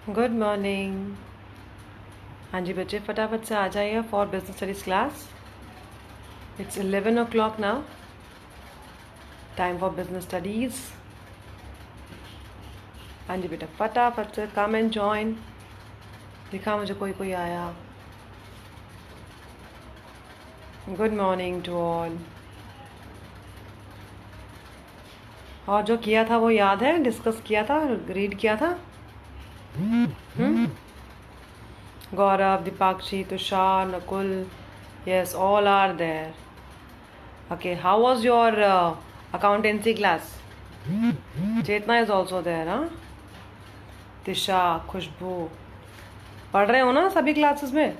Good morning. हाँ जी बच्चे, फटाफट से आ जाइए for business studies class. It's 11 o'clock now. Time for business studies. हाँ जी बेटा, फटाफट से कम एंड जॉइन। दिखा मुझे कोई कोई आया। Good morning to all. और जो किया था वो याद है? डिस्कस किया था, रीड किया था। गौरव, Deepakshi, Tushar, Nakul, yes, all are there. Okay, how was your accountancy class? Chetna is also there, huh? Tisha, खुशबू, पढ़ रहे हो ना सभी क्लासेस में?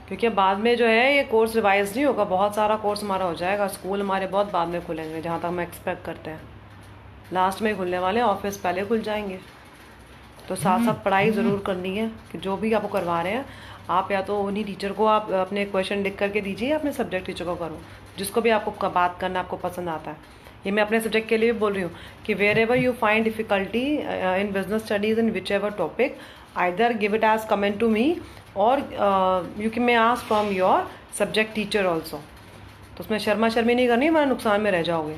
क्योंकि अब बाद में जो है ये कोर्स रिवाइज नहीं होगा, बहुत सारा कोर्स हमारा हो जाएगा। स्कूल हमारे बहुत बाद में खुलेंगे, जहाँ तक हम एक्सपेक्ट करते हैं। लास्ट में खुलने वाले, ऑफिस पहले खुल जाएंगे। तो साथ साथ पढ़ाई ज़रूर करनी है कि जो भी आपको करवा रहे हैं आप या तो उन्हीं टीचर को आप अपने क्वेश्चन लिख करके दीजिए, अपने सब्जेक्ट टीचर को करो, जिसको भी आपको बात करना आपको पसंद आता है। ये मैं अपने सब्जेक्ट के लिए भी बोल रही हूँ कि wherever you find difficulty in business studies in whichever topic, either give it as comment to me और you can may ask from your subject teacher also. तो उसमें शर्मा शर्मी नहीं करनी, वरना नुकसान में रह जाओगे।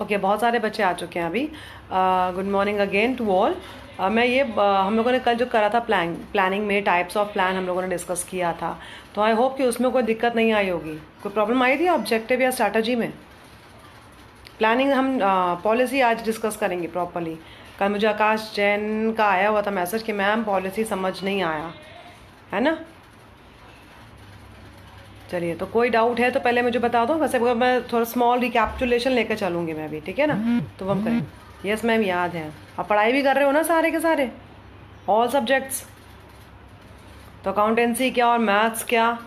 ओके, बहुत सारे बच्चे आ चुके हैं अभी। Good morning again to all. मैं ये हम लोगों ने कल जो करा था प्लानिंग में टाइप्स ऑफ प्लान हम लोगों ने डिस्कस किया था, तो आई होप कि उसमें कोई दिक्कत नहीं आई होगी। कोई प्रॉब्लम आई थी ऑब्जेक्टिव या स्ट्रैटेजी में? प्लानिंग हम पॉलिसी आज डिस्कस करेंगे प्रॉपरली। कल मुझे आकाश जैन का आया हुआ था मैसेज कि मैम पॉलिसी समझ नहीं आया, है ना? चलिए, तो कोई डाउट है तो पहले मुझे बता दो। वैसे मैं थोड़ा स्मॉल रिकैप्चुलेशन लेकर चलूँगी मैं भी, ठीक है ना? तो हम करें। यस मैम, याद है। आप पढ़ाई भी कर रहे हो ना सारे के सारे, ऑल सब्जेक्ट्स? तो अकाउंटेंसी क्या और मैथ्स क्या,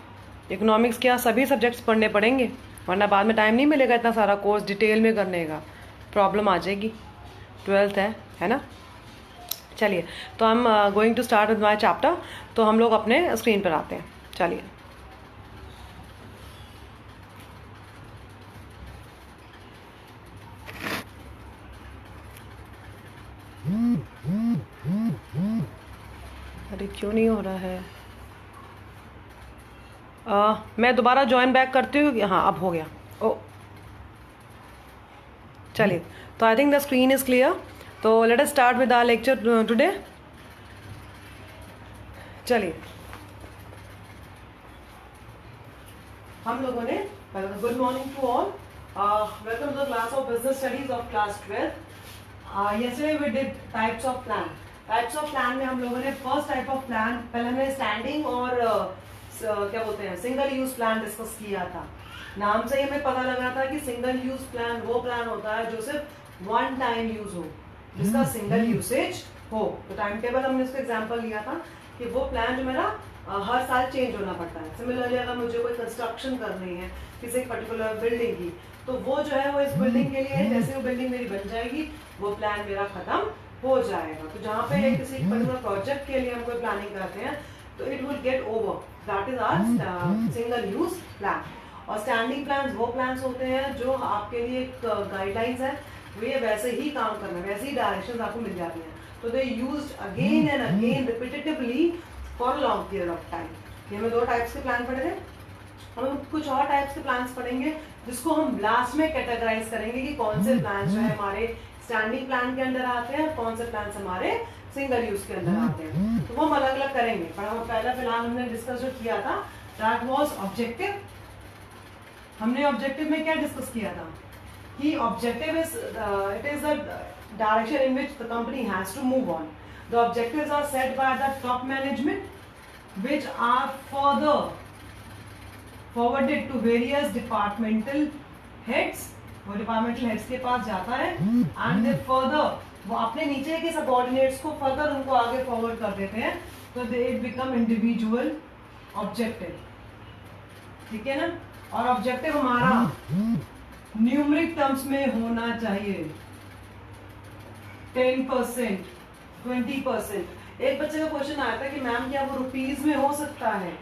इकोनॉमिक्स क्या, सभी सब्जेक्ट्स पढ़ने पड़ेंगे, वरना बाद में टाइम नहीं मिलेगा इतना सारा कोर्स डिटेल में करने का। प्रॉब्लम आ जाएगी। 12th है ना? चलिए, तो हम going to start with my chapter. तो हम लोग अपने स्क्रीन पर आते हैं। चलिए, अरे क्यों नहीं हो रहा है? मैं दोबारा ज्वाइन बैक करती हूँ। हाँ, अब हो गया। ओ, चलिए, तो I think the screen is clear. तो let us start with our lecture today. चलिए, हम लोगों ने good morning to all, welcome to the class of business studies of class 12। yesterday we did types of plan। Types of plan में हम लोगों ने first type of plan, पहले हमने स्टैंडिंग और क्या बोलते हैं सिंगल यूज प्लान डिस्कस किया था। नाम से ही हमें पता लगा था कि सिंगल यूज प्लान वो प्लान होता है जो सिर्फ वन टाइम यूज हो, जिसका सिंगल यूसेज हो। तो टाइम टेबल हमने इसको एग्जांपल लिया था कि वो प्लान जो मेरा हर साल चेंज होना पड़ता है। सिमिलरली अगर मुझे कोई कंस्ट्रक्शन करनी है किसी पर्टिकुलर बिल्डिंग की, तो वो जो है वो इस बिल्डिंग के लिए, जैसे वो बिल्डिंग मेरी बन जाएगी वो प्लान मेरा खत्म हो जाएगा। तो जहाँ पे किसी पर्टिकुलर प्रोजेक्ट के लिए हम कोई प्लानिंग करते हैं तो it will get over, that is our single use plan. और स्टैंडिंग प्लान वो प्लान्स होते हैं जो आपके लिए एक गाइडलाइंस है, वो ये वैसे ही काम करना है, वैसे ही डायरेक्शंस आपको मिल जाती हैं। तो they used again and again repetitively for long period of time. ये हमें दो टाइप्स के प्लान पढ़े थे। हम कुछ और टाइप्स के प्लान्स पढ़ेंगे जिसको हम लास्ट में कैटेगराइज करेंगे कि कौन से प्लान जो है हमारे स्टैंडिंग प्लान के अंदर आते हैं और कौन से प्लान हमारे सिंगल यूज के अंदर आते हैं। तो वो हम अलग अलग करेंगे। पर हम पहला फिलहाल हमने डिस्कस जो किया था दैट वाज ऑब्जेक्टिव। हमने ऑब्जेक्टिव में क्या डिस्कस किया था कि objective is it is the direction in which the company has to move on. The objectives are set by the top management which are further forwarded to various departmental heads. वो departmental heads के पास जाता है and they further वो अपने नीचे के subordinates को फर्दर उनको आगे फॉरवर्ड कर देते हैं, तो दे बिकम इंडिविजुअल ऑब्जेक्टिव। ठीक है ना? और ऑब्जेक्टिव हमारा न्यूमरिक टर्म्स में होना चाहिए। 10%, 20%। एक बच्चे का क्वेश्चन आया था कि मैम क्या वो रुपीज में हो सकता है?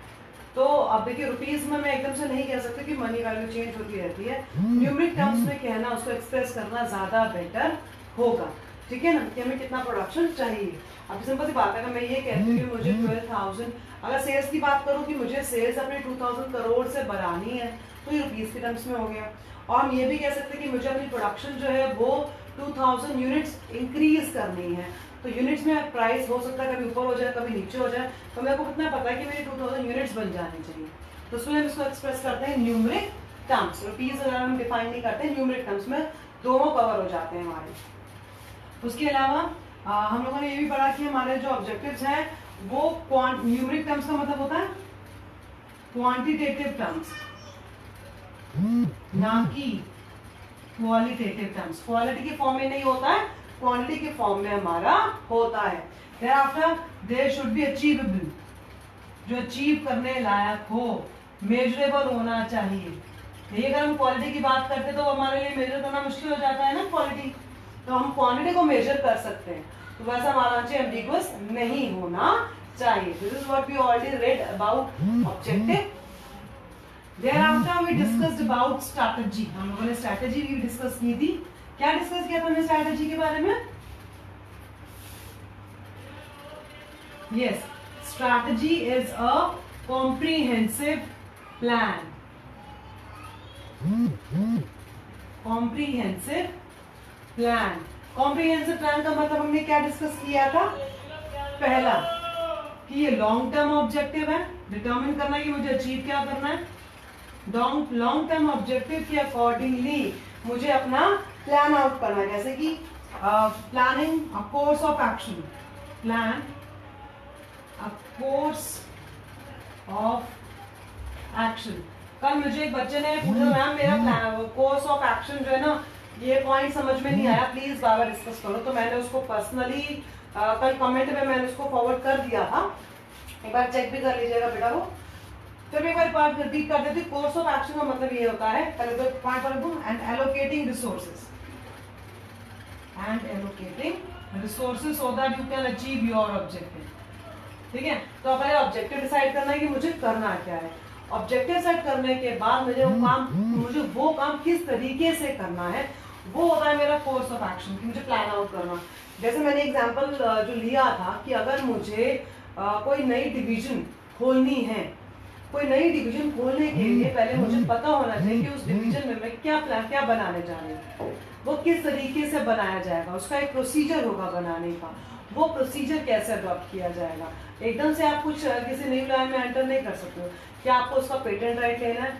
तो अब देखिए, रुपीज में मैं एकदम से नहीं कह सकती कि मनी वैल्यू चेंज होती रहती है। न्यूमरिक टर्म्स में कहना, उसको एक्सप्रेस करना ज्यादा बेटर होगा। ठीक है ना, कि हमें कितना प्रोडक्शन चाहिए। अब सिंपल सी बात है, अगर मैं ये कहती हूँ कि मुझे 12,000, अगर सेल्स की बात करूँ कि मुझे सेल्स अपने 2,000 करोड़ से बढ़ानी है, तो ये रुपीज़ के टर्म्स में हो गया। और हम ये भी कह सकते हैं कि मुझे अपनी प्रोडक्शन जो है वो 2000 यूनिट्स इंक्रीज करनी है। तो यूनिट्स में प्राइस हो सकता है कभी ऊपर हो जाए, कभी नीचे हो जाए, तो मेरे को कितना पता है कि मेरी 2000 यूनिट्स बन जानी चाहिए। तो उसमें हम इसको एक्सप्रेस करते हैं न्यूमरिक टर्म्स। रुपीज अगर हम डिफाइन नहीं करते, न्यूमरिक टर्म्स में दोनों कवर हो जाते हैं हमारे। उसके अलावा हम लोगों ने ये भी पढ़ा कि हमारे जो ऑब्जेक्टिव्स हैं वो न्यूमरिक टर्म्स का मतलब होता है क्वांटिटेटिव टर्म्स, ना कि क्वालिटेटिव टर्म्स। क्वालिटी के फॉर्म में नहीं होता है, क्वांटिटी के फॉर्म में हमारा होता है। thereafter there should be achievable, जो अचीव करने लायक हो, मेजरेबल होना चाहिए। ये अगर हम क्वालिटी की बात करते तो हमारे लिए मेजर करना मुश्किल हो जाता है ना क्वालिटी, तो हम क्वांटिटी को मेजर कर सकते हैं। तो वैसा हमारा आंसर एम्बिगुअस नहीं होना चाहिए। This is what we already read about objective. thereafter we discussed about strategy। हम लोगों ने स्ट्रैटेजी भी डिस्कस की थी। क्या डिस्कस किया था हमने स्ट्रैटेजी के बारे में? yes, strategy is a comprehensive plan। comprehensive plan, comprehensive plan का मतलब हमने क्या डिस्कस किया था? पहला कि ये लॉन्ग टर्म ऑब्जेक्टिव है, डिटरमिन करना है कि मुझे अचीव क्या करना है। लॉन्ग टर्म ऑब्जेक्टिव के अकॉर्डिंगली मुझे अपना प्लान आउट करना है, जैसे कि planning a course of action, plan a course of action. कल मुझे एक बच्चे ने पूछा, मैम मेरा कोर्स ऑफ एक्शन जो है ना, ये पॉइंट समझ में नहीं आया, प्लीज बाबा डिस्कस करो। तो मैंने उसको पर्सनली कल कमेंट में मैंने उसको फॉरवर्ड कर दिया था, एक बार चेक भी कर लीजिएगा बेटा वो। फिर एक बार बात रिपीट कर देती। कोर्स ऑफ एक्शन का मतलब ये होता है, पहले तो पॉइंट पर दूं, and allocating resources, so that you can achieve your objective. ठीक है, तो पहले ऑब्जेक्टिव डिसाइड करना है कि मुझे करना क्या है। ऑब्जेक्टिव सेट करने के बाद मुझे वो काम किस तरीके से करना है, वो होता है मेरा कोर्स ऑफ एक्शन, कि मुझे प्लान आउट करना। जैसे मैंने एग्जांपल जो लिया था कि अगर मुझे कोई नई डिवीजन खोलनी है, कोई नई डिवीजन खोलने के लिए पहले मुझे पता होना चाहिए कि उस डिवीजन में मैं क्या बनाने जा रही हूँ, वो किस तरीके से बनाया जाएगा, उसका एक प्रोसीजर होगा बनाने का, वो प्रोसीजर कैसे अडॉप्ट किया जाएगा। एकदम से आप कुछ किसी नई लाइन में एंटर नहीं कर सकते हो। क्या आपको उसका पेटेंट राइट लेना है,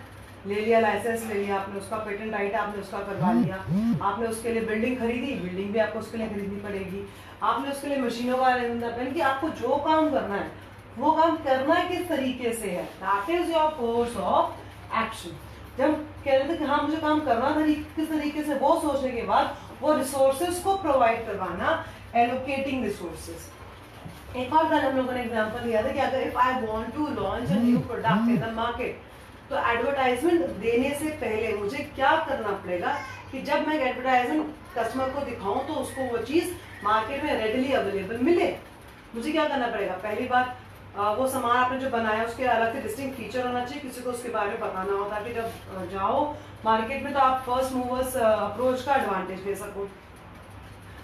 ले लिया, लाइसेंस ले लिया आपने, उसका पेटेंट राइट आपने उसका करवा लिया, आपने उसके लिए बिल्डिंग खरीदी, बिल्डिंग भी आपको उसके लिए खरीदनी पड़ेगी, आपने उसके लिए मशीनों का अरेंजमेंट, आपको जो काम करना है वो काम करना किस तरीके से है, that is your course of action. जब कह रहे थे कि हाँ मुझे काम करना था किस तरीके से, वो सोचने के बाद वो रिसोर्सेज को प्रोवाइड करवाना, एलोकेटिंग रिसोर्सेज। एक और कल हम लोगों ने एग्जांपल लिया था कि अगर if I want to launch a new product in the market, तो एडवर्टाइजमेंट देने से पहले मुझे क्या करना पड़ेगा कि जब मैं एडवर्टाइजमेंट कस्टमर को दिखाऊं तो उसको वो चीज मार्केट में रेडिली अवेलेबल मिले। मुझे क्या करना पड़ेगा, पहली बात वो सामान आपने जो बनाया उसके अलग से डिस्टिंक्ट फीचर होना चाहिए, किसी को उसके बारे में बताना हो, ताकि जब जाओ मार्केट में तो आप फर्स्ट मूवर्स अप्रोच का एडवांटेज ले सको।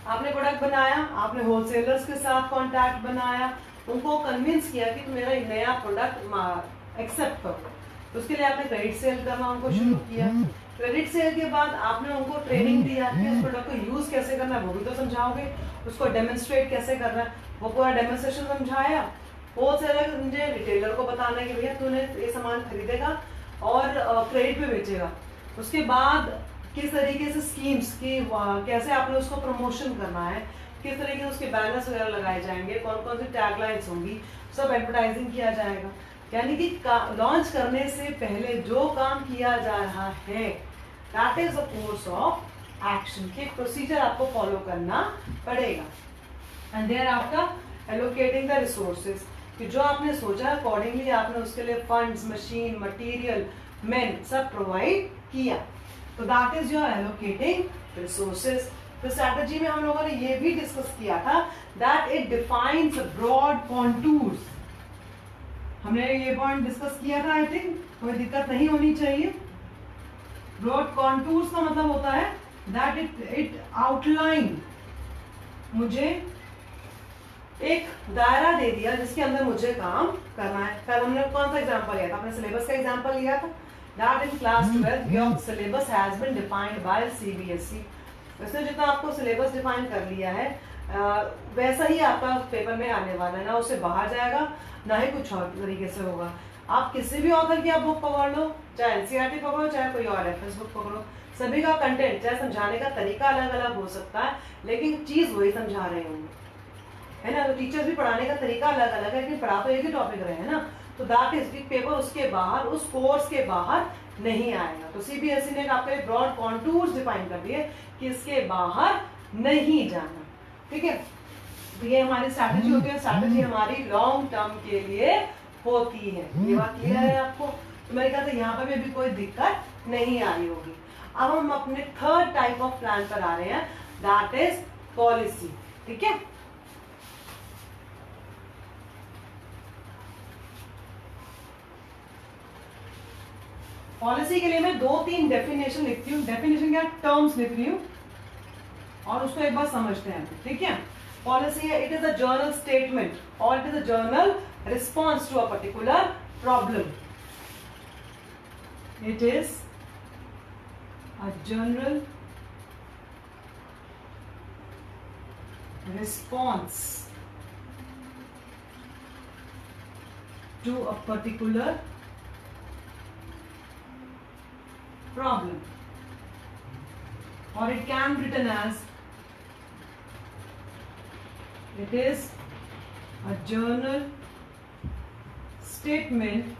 आपने प्रोडक्ट बनाया, आपने होलसेलर्स के साथ कांटेक्ट बनाया, उनको कन्विंस किया कि मेरा नया प्रोडक्ट एक्सेप्ट करो, तो उसके लिए आपने क्रेडिट सेल करना उनको शुरू किया। क्रेडिट सेल के बाद आपने उनको ट्रेनिंग दिया कि उस प्रोडक्ट को यूज कैसे करना है, वो भी तो समझाओगे, उसको डेमोन्स्ट्रेट कैसे करना है, वो पूरा डेमोन्स्ट्रेशन समझाया। होलसेलर मुझे रिटेलर को बताना है कि भैया तूने ये सामान खरीदेगा और क्रेडिट पे बेचेगा। उसके बाद किस तरीके से स्कीम्स की कैसे आपने उसको प्रमोशन करना है, किस तरीके से उसके बैनर्स वगैरह लगाए जाएंगे, कौन कौन सी टैगलाइंस होंगी, सब एडवर्टाइजिंग किया जाएगा। यानी कि लॉन्च करने से पहले जो काम किया जा रहा है that is a course of action, के प्रोसीजर आपको फॉलो करना पड़ेगा। And thereafter allocating the resources, कि जो आपने सोचा अकॉर्डिंगली आपने उसके लिए फंड्स, मशीन, मटेरियल, मैन सब प्रोवाइड किया, तो that is your allocating resources. तो स्ट्रैटेजी में हम लोगों ने ये भी डिस्कस किया था that it defines broad contours. हमने ये पॉइंट डिस्कस किया था, आई थिंक कोई दिक्कत नहीं होनी चाहिए। ब्रॉड कॉन्टूर्स का मतलब होता है दैट इट आउटलाइन मुझे एक दायरा दे दिया जिसके अंदर मुझे काम करना है। कल हमने कौन सा एग्जांपल लिया था? अपने सिलेबस का एग्जांपल लिया था। That in class 12 your syllabus has been defined by CBSE। उसने जितना आपको सिलेबस डिफाइन कर लिया है वैसा ही आपका पेपर में आने वाला है, ना उससे बाहर जाएगा ना ही कुछ और तरीके से होगा। आप किसी भी ऑथर की आप बुक पकड़ लो, चाहे एनसीईआरटी पकड़ो चाहे कोई और रेफरेंस बुक पकड़ो, सभी का कंटेंट चाहे समझाने का तरीका अलग अलग हो सकता है लेकिन चीज वही समझा रहे होंगे, है ना। तो टीचर्स भी पढ़ाने का तरीका अलग अलग है लेकिन पढ़ा तो एक ही टॉपिक रहे हैं ना। तो दैट इज पेपर उसके बाहर, उस कोर्स के बाहर नहीं आएगा। तो सीबीएसई ने आपके ब्रॉड कॉन्टूर्स डिफाइन कर दिए कि इसके बाहर नहीं जाना, ठीक है। तो ये हमारी स्ट्रैटेजी होती है। स्ट्रैटेजी हमारी लॉन्ग टर्म के लिए होती है। ये बात क्लियर है आपको? तो मेरे ख्याल से यहाँ पर भी अभी कोई दिक्कत नहीं आ रही होगी। अब हम अपने थर्ड टाइप ऑफ प्लान पर आ रहे हैं, दैट इज पॉलिसी, ठीक है। पॉलिसी के लिए मैं 2-3 डेफिनेशन लिखती हूँ। डेफिनेशन क्या? टर्म्स लिख रही हूँ और उसको एक बार समझते हैं, ठीक है। पॉलिसी है, it is a general statement और it is a general response to a particular problem. It is a general response to a particular problem, or it can be written as it is a journal statement.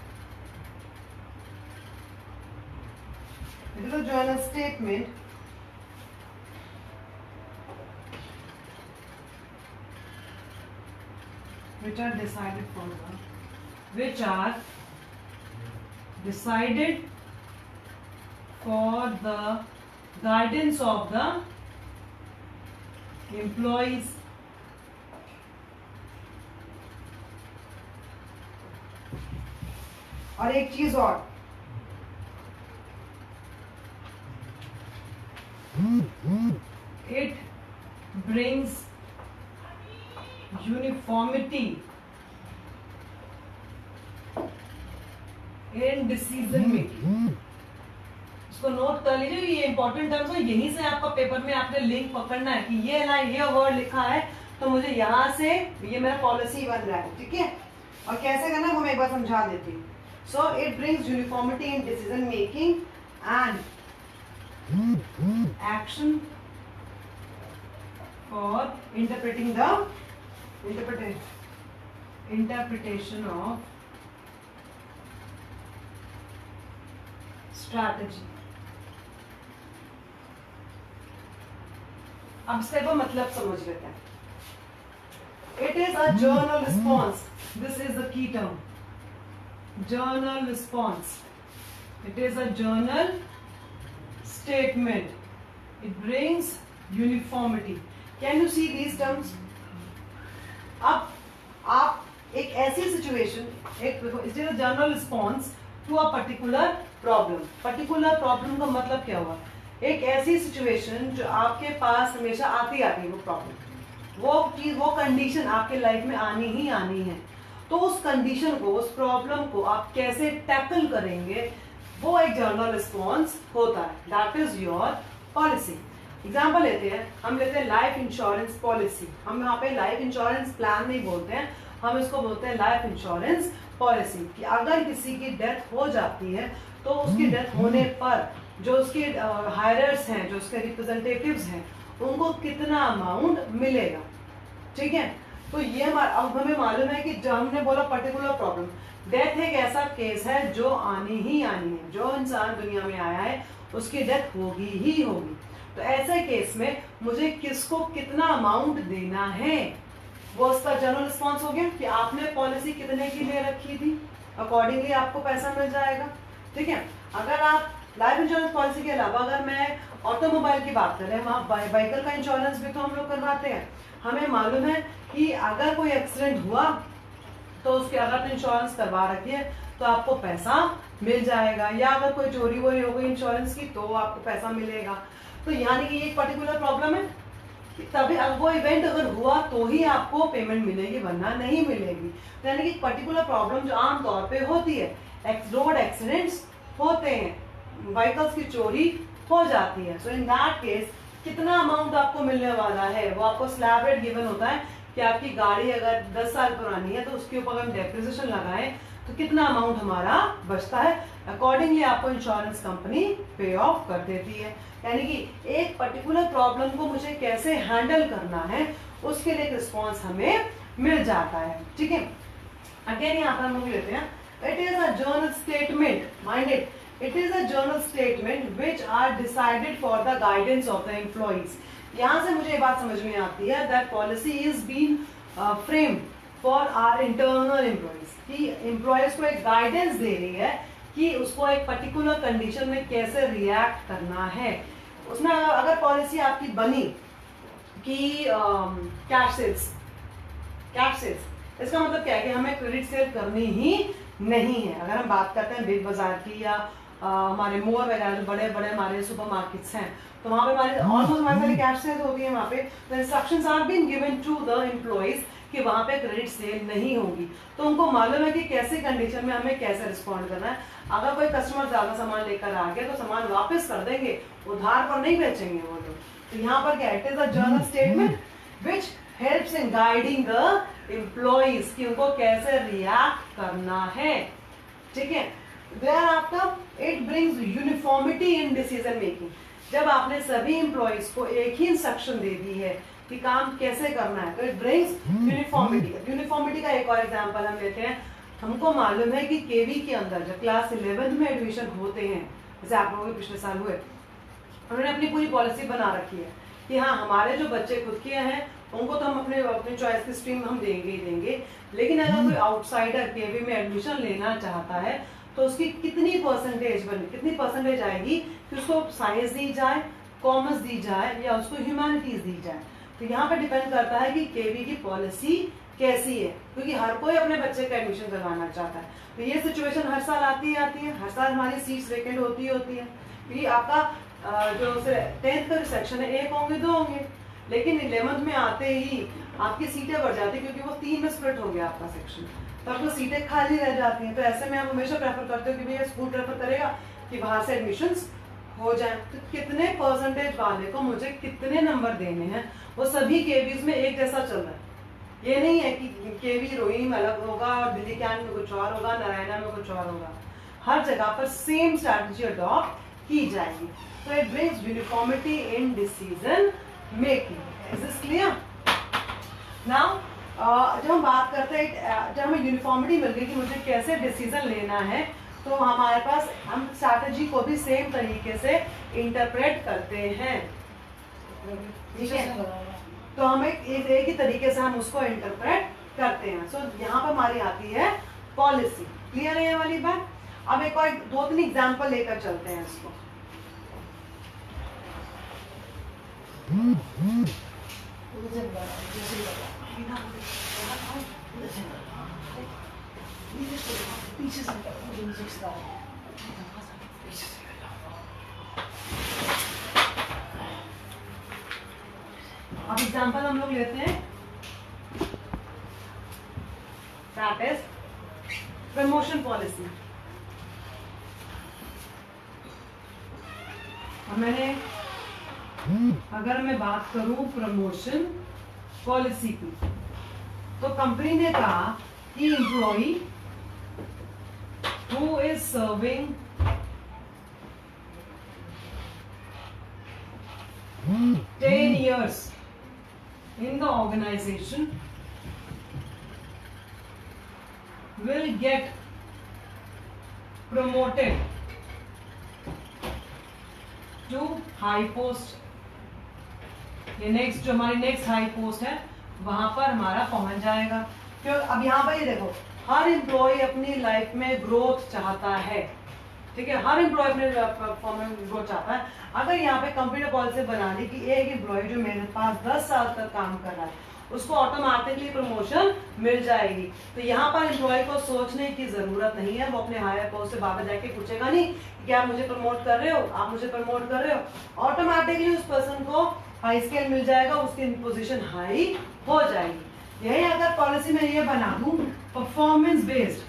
It is a journal statement which are decided for the guidance of the employees और एक चीज और, it brings uniformity in decision making। इसको note कर लीजिए, ये important terms है। यहीं से आपका पेपर में आपने लिंक पकड़ना है कि ये लाइन ये वर्ड लिखा है तो मुझे यहाँ से ये मेरा पॉलिसी बन रहा है, ठीक है। और कैसे करना है वो मैं एक बार समझा देती हूँ। So it brings uniformity in decision making and action for interpreting the interpretation of strategy. अब इसका एक मतलब समझ लेते हैं। It is a general response, this is the key term, general response. It is a general statement, it brings uniformity. Can you see these terms? अब आप एक ऐसी सिचुएशन, एक it is a general response to a particular problem. Particular problem का मतलब क्या हुआ? एक ऐसी सिचुएशन जो आपके पास हमेशा आती है वो प्रॉब्लम, वो चीज, वो कंडीशन आपके लाइफ में आनी ही आनी है। तो उस कंडीशन को, उस प्रॉब्लम को आप कैसे टैकल करेंगे, वो एक जर्नल रिस्पॉन्स होता है। That is your policy. Example लेते हैं, हम लेते हैं लाइफ इंश्योरेंस पॉलिसी। हम यहाँ पे लाइफ इंश्योरेंस प्लान नहीं बोलते हैं, हम इसको बोलते हैं लाइफ इंश्योरेंस पॉलिसी। कि अगर किसी की डेथ हो जाती है तो उसकी डेथ होने पर जो उसके हायरर्स हैं, जो उसके रिप्रेजेंटेटिव्स हैं, उनको कितना अमाउंट मिलेगा, ठीक है। तो ये अब हमें मालूम है कि जो हमने बोला पर्टिकुलर प्रॉब्लम, डेथ एक ऐसा केस है जो आनी ही आनी है। जो इंसान दुनिया में आया है उसकी डेथ होगी ही होगी। तो ऐसे केस में मुझे किसको कितना अमाउंट देना है, वो उसका जनरल रिस्पॉन्स हो गया कि आपने पॉलिसी कितने की ले रखी थी, अकॉर्डिंगली आपको पैसा मिल जाएगा, ठीक है। अगर आप लाइफ इंश्योरेंस पॉलिसी के अलावा अगर मैं ऑटोमोबाइल की बात करें, वहाँ व्हीकल का इंश्योरेंस भी तो हम लोग करवाते हैं। हमें मालूम है कि अगर कोई एक्सीडेंट हुआ तो उसके अगर इंश्योरेंस करवा रखी है तो आपको पैसा मिल जाएगा, या अगर कोई चोरी वोरी हो गई इंश्योरेंस की तो आपको पैसा मिलेगा। तो यानी कि एक पर्टिकुलर प्रॉब्लम है, तभी वो इवेंट अगर हुआ तो ही आपको पेमेंट मिलेगी, वरना नहीं मिलेगी। यानी कि पर्टिकुलर प्रॉब्लम जो आमतौर पे होती है, रोड एक्सीडेंट्स होते हैं, व्हीकल्स की चोरी हो जाती है, सो इन दैट केस कितना अमाउंट आपको मिलने वाला है वो आपको स्लैब रेट गिवन होता है कि आपकी गाड़ी अगर 10 साल पुरानी है तो उसके ऊपर हम डेप्रिसिएशन लगाएं तो कितना अमाउंट हमारा बचता है, अकॉर्डिंगली आपको इंश्योरेंस कंपनी पे ऑफ कर देती है। यानी कि एक पर्टिकुलर प्रॉब्लम को मुझे कैसे हैंडल करना है उसके लिए एक रिस्पॉन्स हमें मिल जाता है। ठीक है, अगेन यहाँ पर हम लोग लेते हैं, it is a general statement, mind it, it is a journal statement which are decided for the guidance of the employees। यहाँ से मुझे ये बात समझ में आती है that policy is being framed for our internal employees, कि employees को एक guidance दे रही है कि उसको एक particular condition में कैसे react करना है। उसमें अगर पॉलिसी आपकी बनी कि कैश सेल्स, इसका मतलब क्या है कि हमें क्रेडिट सेल करनी ही नहीं है। अगर हम बात करते हैं बिग बाजार की या हमारे मोर वगैरह बड़े बड़े हमारे सुपरमार्केट्स हैं तो वहाँ पे हमारे ऑलमोस्ट हमारी सारी कैश सेल होती है वहाँ पे, तो instructions are been given to the employees कि वहाँ पे क्रेडिट सेल नहीं होगी। तो उनको मालूम है कि कैसे कंडीशन में हमें कैसे रिस्पॉन्ड करना है। अगर कोई कस्टमर ज्यादा सामान लेकर आ गया तो सामान वापस कर देंगे, उधार पर नहीं बेचेंगे वो लोग। तो यहाँ पर क्या, it is a general statement which helps in guiding the employees कि उनको कैसे रिएक्ट करना है। ठीक है, thereafter it brings uniformity in decision making। जब आपने सभी एम्प्लॉइज को एक ही इंस्ट्रक्शन दे दी है कि काम कैसे करना है तो इट ब्रिंग्स यूनिफॉर्मिटी। यूनिफॉर्मिटी का एक और एग्जांपल हम लेते हैं। हमको मालूम है कि केवी के अंदर जब क्लास 11 में एडमिशन होते हैं, जैसे आप लोगों के पिछले साल हुए, उन्होंने अपनी पूरी पॉलिसी बना रखी है कि हाँ हमारे जो बच्चे खुद के हैं उनको तो हम अपने चॉइस की स्ट्रीम हम देंगे ही देंगे, लेकिन अगर कोई आउटसाइडर केवी में एडमिशन लेना चाहता है तो उसकी कितनी परसेंटेज आएगी कि उसको साइंस दी जाए, कॉमर्स दी जाए या उसको ह्यूमैनिटीज दी जाए। तो यहाँ पे डिपेंड करता है कि केवी की पॉलिसी कैसी है, क्योंकि हर कोई अपने बच्चे का एडमिशन करवाना चाहता है। तो ये सिचुएशन हर साल आती है, हर साल हमारी सीट्स वेकेंट होती है। क्योंकि आपका जो 10th का सेक्शन है 1 होंगे 2 होंगे, लेकिन 11th में आते ही आपकी सीटें बढ़ जाती है क्योंकि वो 3 में स्प्लिट हो गया आपका सेक्शन, तो आपको सीटें खाली रह जाती हैं। तो ऐसे में आप हमेशा प्रेफर करते हो कि भैया स्कूल प्रेफर करेगा कि बाहर से एडमिशंस हो जाए। तो कितने परसेंटेज वाले को मुझे कितने नंबर देने हैं वो सभी केवीज में एक जैसा चल रहा है। ये नहीं है कि केवी रोहिणी में अलग होगा और दिल्ली कैंट में कुछ और होगा, नारायणा में कुछ और होगा। हर जगह पर सेम स्ट्रैटेजी अडॉप्ट की जाएगी। तो it brings uniformity in decision making. Is this clear? Now जब हम बात करते हैं, जब हमें यूनिफॉर्मिटी मिल गई कि मुझे कैसे डिसीजन लेना है, तो हमारे पास हम स्ट्रैटेजी को भी सेम तरीके से इंटरप्रेट करते हैं। ठीक है, तो हम एक ही तरीके से हम उसको इंटरप्रेट करते हैं। सो यहाँ पर हमारी आती है पॉलिसी। क्लियर है ये वाली बात? अब एक और 2-3 एग्जाम्पल लेकर चलते हैं इसको। अब एग्जाम्पल हम लोग लेते हैं, दैट इज प्रमोशन पॉलिसी। अगर मैं बात करूं प्रमोशन पॉलिसी की, तो कंपनी ने कहा कि employee who is serving 10 years in the organization will get promoted to high post। ये नेक्स्ट जो हमारी नेक्स्ट हाई पोस्ट है वहां पर हमारा पहुंच जाएगा। क्यों? अब यहाँ पर ये देखो, हर एम्प्लॉय अपनी लाइफ में ग्रोथ चाहता है। ठीक है, हर एम्प्लॉय अपने परफॉर्मेंस ग्रोथ चाहता है। अगर यहाँ पे कंपनी ने पॉलिसी बना ली कि एक एम्प्लॉय जो मेरे पास 10 साल तक काम कर रहा है उसको ऑटोमेटिकली प्रमोशन मिल जाएगी, तो यहाँ पर एम्प्लॉय को सोचने की जरूरत नहीं है। वो अपने हायर पोस्ट से बाहर जाके पूछेगा नहीं कि आप मुझे प्रमोट कर रहे हो, आप मुझे प्रमोट कर रहे हो। ऑटोमेटिकली उस पर्सन को हाई स्केल मिल जाएगा, उसकी पोजीशन हाई हो जाएगी। यही अगर पॉलिसी में ये बना दूं परफॉर्मेंस बेस्ड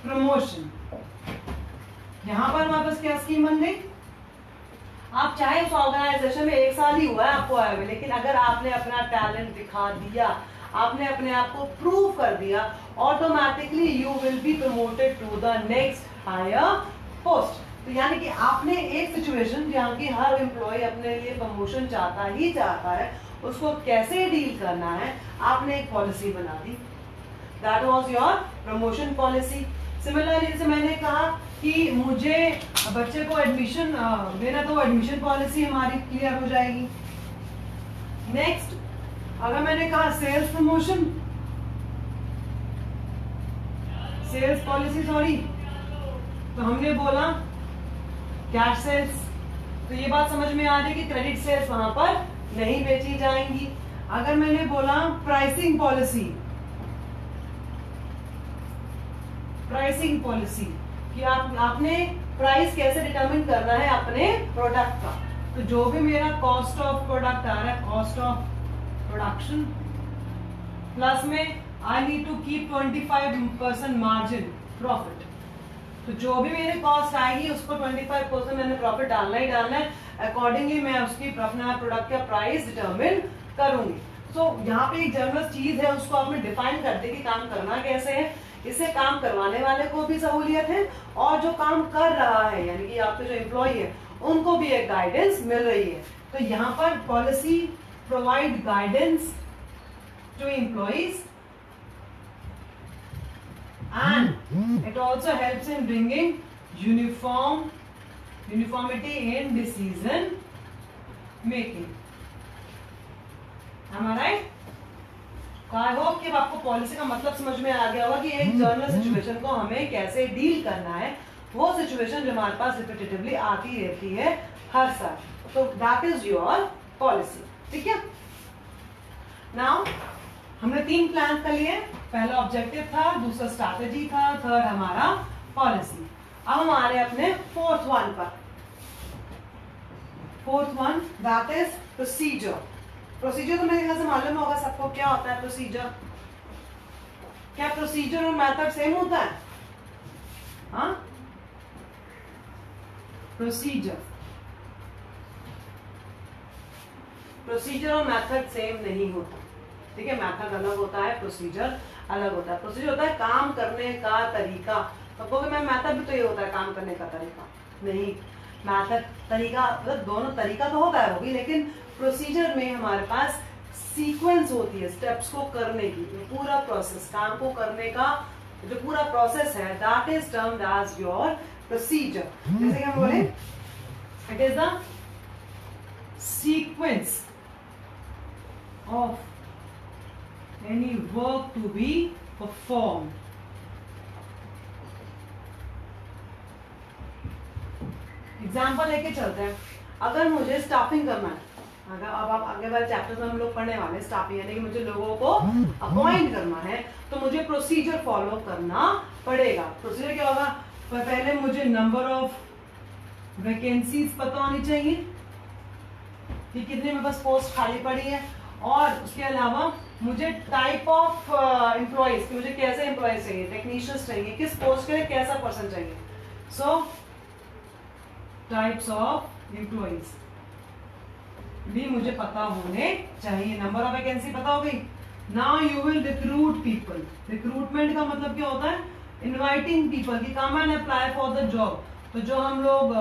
प्रमोशन, यहां पर हमारे पास क्या स्कीम बन गई? आप चाहे उस ऑर्गेनाइजेशन में 1 साल ही हुआ है आपको आए हुए, लेकिन अगर आपने अपना टैलेंट दिखा दिया, आपने अपने आप को प्रूव कर दिया, automatically you will be promoted to the next higher post. तो यानी कि आपने एक सिचुएशन जहाँ की हर एम्प्लॉय अपने लिए प्रमोशन चाहता ही चाहता है, उसको कैसे डील करना है, आपने एक पॉलिसी बना दी। That was your promotion policy. Similarly जैसे मैंने कहा कि मुझे बच्चे को एडमिशन देना, तो एडमिशन पॉलिसी हमारी क्लियर हो जाएगी। नेक्स्ट, अगर मैंने कहा sales promotion, sales policy sorry, तो हमने बोला कैश सेल्स, तो ये बात समझ में आ रही कि क्रेडिट सेल्स वहां पर नहीं बेची जाएंगी। अगर मैंने बोला प्राइसिंग पॉलिसी, कि आपने प्राइस कैसे डिटरमिन करना है अपने प्रोडक्ट का, तो जो भी मेरा कॉस्ट ऑफ प्रोडक्ट आ रहा है, कॉस्ट ऑफ प्रोडक्शन प्लस में I need to keep 25% margin profit, तो जो भी मेरी कॉस्ट आएगी उसको 25% मैंने प्रॉफिट डालना ही डालना है। अकॉर्डिंगली मैं उसकी अपना प्रोडक्ट का प्राइस डिटरमिन करूंगी। तो यहाँ पे एक जनरल चीज है, उसको आपने डिफाइन कर दी कि काम करना कैसे है। इससे काम करवाने वाले को भी सहूलियत है और जो काम कर रहा है यानी कि आपके जो एम्प्लॉय है उनको भी एक गाइडेंस मिल रही है। तो यहाँ पर policy provide guidance to employees and it also helps in bringing uniformity in decision making. Am I right? तो आई होप कि आपको पॉलिसी का मतलब समझ में आ गया होगा कि एक जर्नल सिचुएशन को हमें कैसे डील करना है, वो सिचुएशन जो हमारे पास रिपीटेटिवली आती रहती है हर साल। तो दैट इज योर पॉलिसी। ठीक है, नाउ हमने 3 प्लान कर लिए। पहला ऑब्जेक्टिव था, दूसरा स्ट्रैटेजी था, थर्ड हमारा पॉलिसी। अब हम आ रहे हैं अपने fourth one that is procedure. Procedure तो मेरे ख्याल से मालूम होगा सबको क्या होता है प्रोसीजर। क्या प्रोसीजर और मेथड सेम होता है? हाँ, प्रोसीजर और मेथड सेम नहीं होता। ठीक है, मेथड अलग होता है, प्रोसीजर अलग होता है। प्रोसीजर होता है काम करने का तरीका। तो कहोगे मैं मेथड भी तो ये होता है काम करने का तरीका, नहीं, मेथड तरीका मतलब दोनों तरीका तो होता है वो भी, लेकिन प्रोसीजर में हमारे पास सीक्वेंस होती है स्टेप्स को करने की, जो पूरा प्रोसेस काम को करने का जो पूरा प्रोसेस है that is termed as your procedure. जैसे कि हम बोले it is the sequence of any work to be performed. Example लेके चलते हैं। अगर मुझे स्टाफिंग करना है, अगर अब आप आगे वाले चैप्टर में हम लोग पढ़ने वाले स्टाफिंग यानी कि मुझे लोगों को अपॉइंट करना है, तो मुझे प्रोसीजर फॉलो करना पड़ेगा। प्रोसीजर क्या होगा? पहले मुझे नंबर ऑफ वैकेंसीज पता होनी चाहिए कि कितने मेरे पास पोस्ट खाली पड़ी है, और उसके अलावा मुझे टाइप ऑफ एम्प्लॉइज, मुझे कैसे एम्प्लॉइज चाहिए, टेक्नीशियंस चाहिए, किस पोस्ट के लिए कैसा पर्सन चाहिए। सो टाइप्स ऑफ एम्प्लॉइज भी मुझे पता होने चाहिए। नंबर ऑफ वैकेंसी पता हो गई। Now you will recruit people. Recruitment का मतलब क्या होता है? इनवाइटिंग पीपल की come and apply for the job. तो जो हम लोग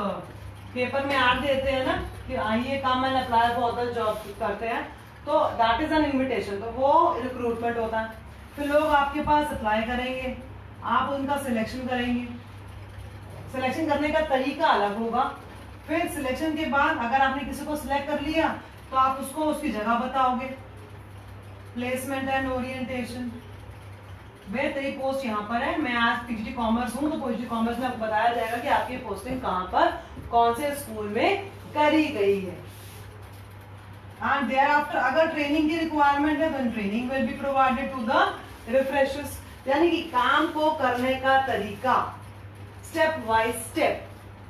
पेपर में ऐड देते हैं ना कि आइए come and apply for the job करते हैं, तो दैट इज एन इन्विटेशन, तो वो रिक्रूटमेंट होता है। फिर लोग आपके पास अप्लाई करेंगे, आप उनका सिलेक्शन करेंगे। सिलेक्शन करने का तरीका अलग होगा। फिर सिलेक्शन के बाद अगर आपने किसी को सिलेक्ट कर लिया तो आप उसको उसकी जगह बताओगे। Placement and orientation. वे तेरी पोस्ट यहाँ पर है, मैं आज पीजीटी कॉमर्स हूँ, तो पीजीटी कॉमर्स में आपको बताया जाएगा कि आपकी पोस्टिंग कहाँ पर कौन से स्कूल में करी गई है। एंड देयर आफ्टर अगर ट्रेनिंग की रिक्वायरमेंट है तो training will be provided to the refreshers. यानी कि काम को करने का तरीका स्टेप बाय स्टेप,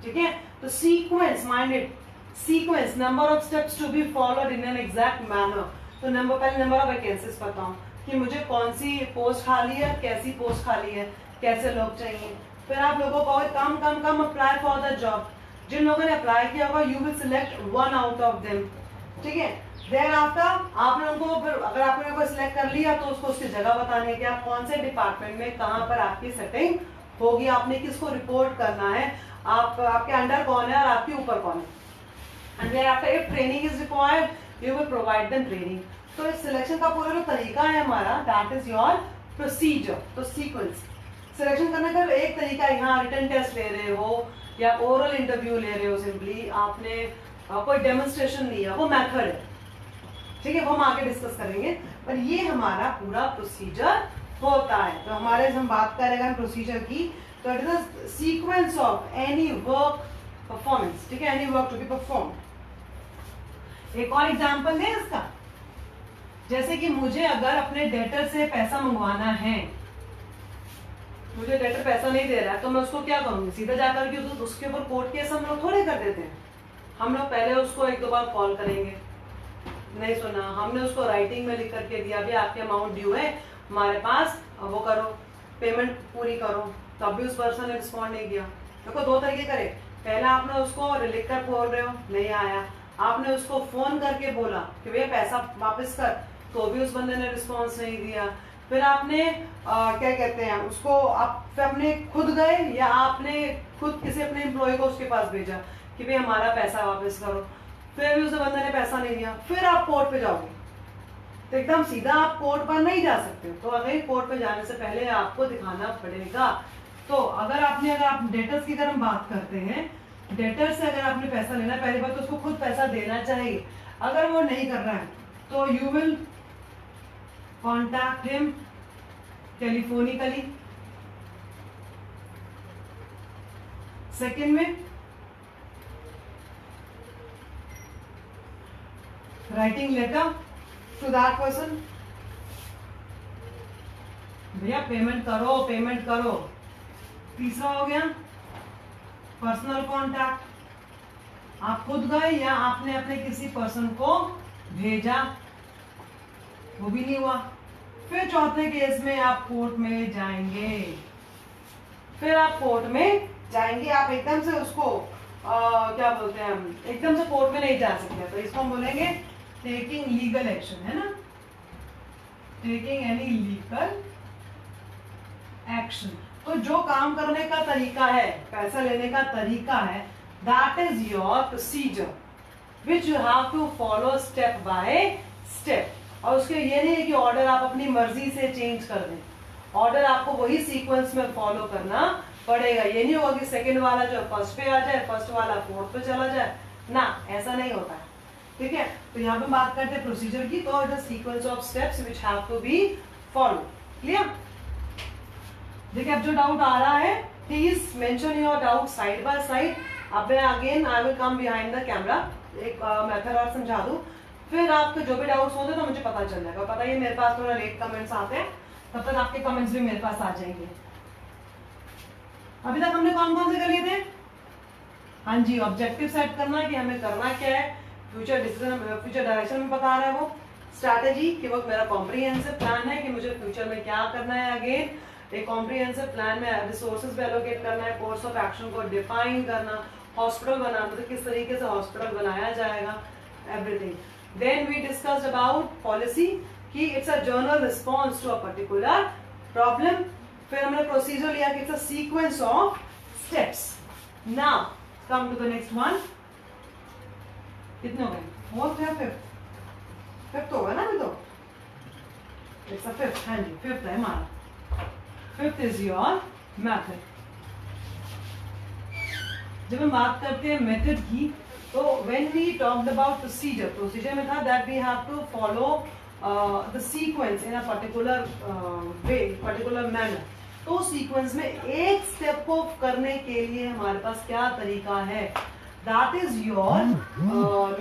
ठीक है। तो sequence, mind it, sequence, number of steps to be followed in an exact manner. तो पहले नंबर ऑफ वैकेंसीज बताऊं कि मुझे कौन सी पोस्ट खाली है, कैसी पोस्ट खाली है, कैसे लोग चाहिए। फिर आप लोगों को कम कम कम अप्लाई फॉर द जॉब। जिन लोगों ने अप्लाई किया होगा you will select one out of them, ठीक है। देन आफ्टर आप लोगों को, फिर अगर आपने कोई सिलेक्ट कर लिया तो उसको उसकी जगह बतानी है कि आप कौन से डिपार्टमेंट में कहाँ पर आपकी सेटिंग होगी, आपने किसको रिपोर्ट करना है, आप आपके अंडर कौन है और आपके ऊपर कौन है। And then after if training is required you will provide them training. तो इस सिलेक्शन का पूरा जो तरीका है हमारा, दैट इज योर प्रोसीजर। तो सीक्वेंस सिलेक्शन करने का एक तरीका, यहाँ रिटन टेस्ट ले रहे हो या ओरल इंटरव्यू ले रहे हो, सिंपली आपने कोई डेमोन्स्ट्रेशन लिया, वो मेथड है, ठीक है, वो हम आगे डिस्कस करेंगे। पर ये हमारा पूरा प्रोसीजर होता है। तो हमारे हम बात करेंगे प्रोसीजर की, तो it is sequence of any work performance, ठीक है, any work to be perform. एक और एग्जांपल दें इसका, जैसे कि मुझे अगर अपने डेटर से पैसा मंगवाना है, मुझे डेटर पैसा नहीं दे रहा है, तो मैं उसको क्या करूंगी, सीधा जाकर के तो उसके ऊपर कोर्ट केस हम लोग थोड़े कर देते हैं। हम लोग पहले उसको एक दो बार कॉल करेंगे, नहीं सुना, हमने उसको राइटिंग में लिख करके दिया भी आपके अमाउंट ड्यू है हमारे पास, वो करो, पेमेंट पूरी करो, तब भी उस पर्सन ने रिस्पॉन्ड नहीं किया। देखो दो तरीके करे, पहले आपने उसको लिख कर बोल रहे हो, नहीं आया, आपने उसको फोन करके बोला कि भैया पैसा वापस कर, तो भी उस बंदे ने रिस्पॉन्स नहीं दिया। फिर आपने क्या कहते हैं उसको, आप अपने खुद गए या आपने खुद किसी अपने एम्प्लॉय को उसके पास भेजा कि भाई हमारा पैसा वापस करो, फिर भी उस बंदे ने पैसा नहीं दिया, फिर आप कोर्ट पे जाओगे। तो एकदम सीधा आप कोर्ट पर नहीं जा सकते, तो अगर कोर्ट पे जाने से पहले आपको दिखाना पड़ेगा। तो अगर आप डेटर्स की अगर हम बात करते हैं, डेटर से अगर आपने पैसा लेना है, पहली बात तो उसको खुद पैसा देना चाहिए। अगर वो नहीं कर रहा है तो you will contact him telephonically. Second में writing letter to that person, भैया पेमेंट करो, पेमेंट करो। तीसरा हो गया पर्सनल कॉन्टैक्ट, आप खुद गए या आपने अपने किसी पर्सन को भेजा, वो भी नहीं हुआ। फिर चौथे केस में आप कोर्ट में जाएंगे, फिर आप कोर्ट में जाएंगे, आप एकदम से उसको क्या बोलते हैं, हम एकदम से कोर्ट में नहीं जा सकते, तो इसको हम बोलेंगे टेकिंग लीगल एक्शन, है ना, टेकिंग एनी लीगल एक्शन। तो जो काम करने का तरीका है, पैसा लेने का तरीका है, that is your procedure which you have to follow step by step. और उसके ये नहीं है कि ऑर्डर आप अपनी मर्जी से चेंज कर दें, ऑर्डर आपको वही सीक्वेंस में फॉलो करना पड़ेगा। ये नहीं होगा कि सेकंड वाला जो फर्स्ट पे आ जाए, फर्स्ट वाला फोर्थ पे चला जाए, ना, ऐसा नहीं होता है, ठीक है। तो यहाँ पे बात करते हैं प्रोसीजर की, तो it is sequence of steps which have to be follow. Clear? देखिए अब जो डाउट आ रहा है, please mention your doubt side by side. अब मैं again I will come behind the camera, एक मेथड और समझा दूं, फिर आपके जो भी डाउट्स होते हैं तो मुझे पता चल जाएगा। पता है मेरे पास थोड़ा लेट कमेंट्स आते हैं, तब तक आपके कमेंट्स भी मेरे पास आ जाएंगे। अभी तक हमने कौन कौन से कर लिए थे? हाँ जी, ऑब्जेक्टिव सेट करना कि हमें करना क्या है, फ्यूचर डिसीजन, फ्यूचर डायरेक्शन में बता रहा है वो, स्ट्रैटेजी कि वो मेरा कॉम्प्रिहेंसिव प्लान है कि मुझे फ्यूचर में क्या करना है, अगेन एक कॉम्प्रिहेंसिव प्लान में रिसोर्सेज भी एलोकेट करना है, कोर्स ऑफ एक्शन को डिफाइन करना, हॉस्पिटल बनाना, तो किस तरीके से हॉस्पिटल बनाया जाएगा, everything. Then we discussed about policy कि it's a general response to a particular problem. फिर हमने प्रोसीजर लिया कि it's a sequence of steps. Now come to the next one. कितने हो गए? Fourth या fifth? Fifth होगा ना अभी तो? It's a fifth, हाँ जी, fifth है हमारा. Fifth is your method. जब हम बात करते हैं मेथड की, तो when we talked about procedure में था that we have to follow the sequence in a particular way, particular manner. तो सीक्वेंस में एक स्टेप को करने के लिए हमारे पास क्या तरीका है, that is your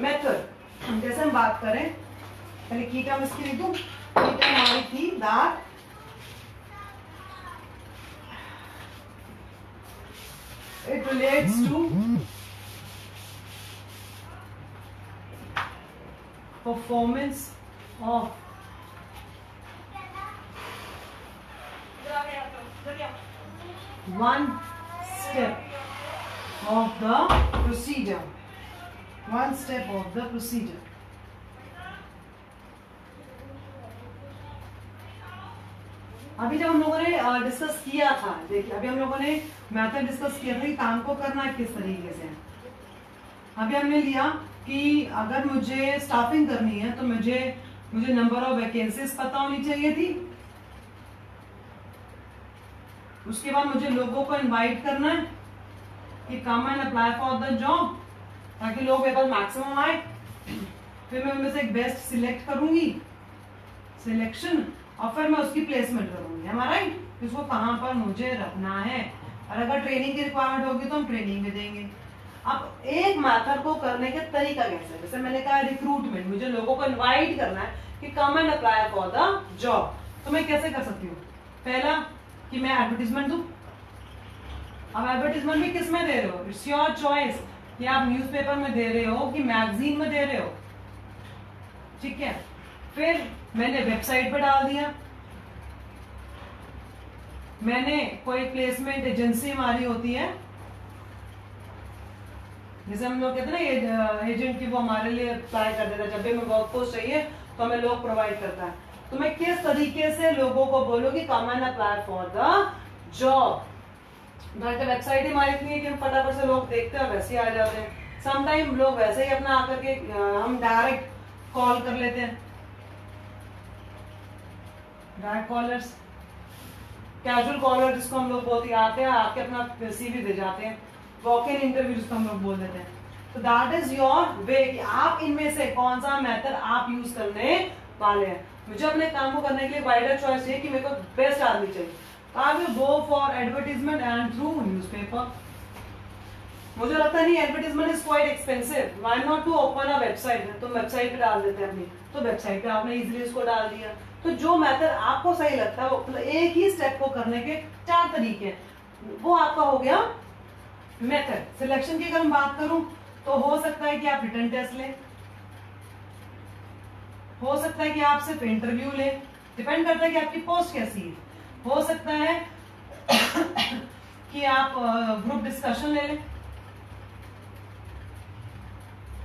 method. जैसे हम बात करें, पहले की टर्म इसकी लिख दूं, की टर्म हमारी थी that It relates to performance of one step of the procedure. One step of the procedure. अभी जब हम लोगों ने डिस्कस किया था, देखिए अभी हम लोगों ने मेथड डिस्कस किया था कि काम को करना है किस तरीके से। अभी हमने लिया कि अगर मुझे स्टाफिंग करनी है तो मुझे नंबर ऑफ वैकेंसीज पता होनी चाहिए थी। उसके बाद मुझे लोगों को इनवाइट करना है कि come and apply for the job, ताकि लोग मेरे पास मैक्सिमम आए। फिर मैं उनमें से एक बेस्ट सिलेक्ट करूंगी, सिलेक्शन, और फिर मैं उसकी प्लेसमेंट करूंगी। हमारा राइट, इसको कहाँ पर मुझे रखना है, और अगर ट्रेनिंग की रिक्वायरमेंट होगी तो हम ट्रेनिंग में देंगे। अब एक मेथड को करने का तरीका कैसे, जैसे मैंने कहा रिक्रूटमेंट, मुझे लोगों को इनवाइट करना है कि come and apply for the job, तो मैं कैसे कर सकती हूँ? पहला कि मैं एडवर्टीजमेंट दूं। अब एडवर्टीजमेंट भी किस में दे रहे हो, इट्स योर चॉइस, कि आप न्यूज़पेपर में दे रहे हो कि मैगजीन में दे रहे हो, ठीक है। फिर मैंने वेबसाइट पे डाल दिया, मैंने कोई प्लेसमेंट एजेंसी हमारी होती है, जैसे हम लोग कहते हैं ना एजेंट की, वो हमारे लिए अप्लाई कर देता है, जब भी हमें वर्क फोर्स चाहिए तो हमें लोग प्रोवाइड करता है। तो मैं किस तरीके से लोगों को बोलूंगी come and apply for the job. Website हमारी इतनी है कि हम फटाफट से लोग देखते हैं वैसे ही आ जाते हैं। समटाइम लोग वैसे ही अपना आकर के हम डायरेक्ट कॉल कर लेते हैं, डायरेक्ट कॉलर्स, कैजुअल कॉलर जिसको हम लोग बोलते हैं, आते हैं आके अपना सीवी दे जाते हैं, वॉक इन इंटरव्यू जिसको हम लोग बोल देते हैं। तो दैट इज योर वे कि आप इनमें से कौन सा मेथड आप यूज करने वाले हैं। मुझे अपने काम को करने के लिए वाइडर चॉइस है कि मेरे को बेस्ट आदमी चाहिए, I will go for advertisement and through newspaper. मुझे लगता नहीं advertisement is quite expensive, why not to open a website, तो वेबसाइट पे डाल देते हैं अपनी, तो वेबसाइट पे आपने इजीली इसको डाल दिया। तो जो मेथड आपको सही लगता है, वो एक ही स्टेप को करने के 4 तरीके हैं, वो आपका हो गया मेथड। सिलेक्शन की अगर हम बात करूं तो हो सकता है कि आप रिटन टेस्ट लें, हो सकता है कि आप सिर्फ इंटरव्यू लें, डिपेंड करता है कि आपकी पोस्ट कैसी है। हो सकता है कि आप ग्रुप डिस्कशन ले लें,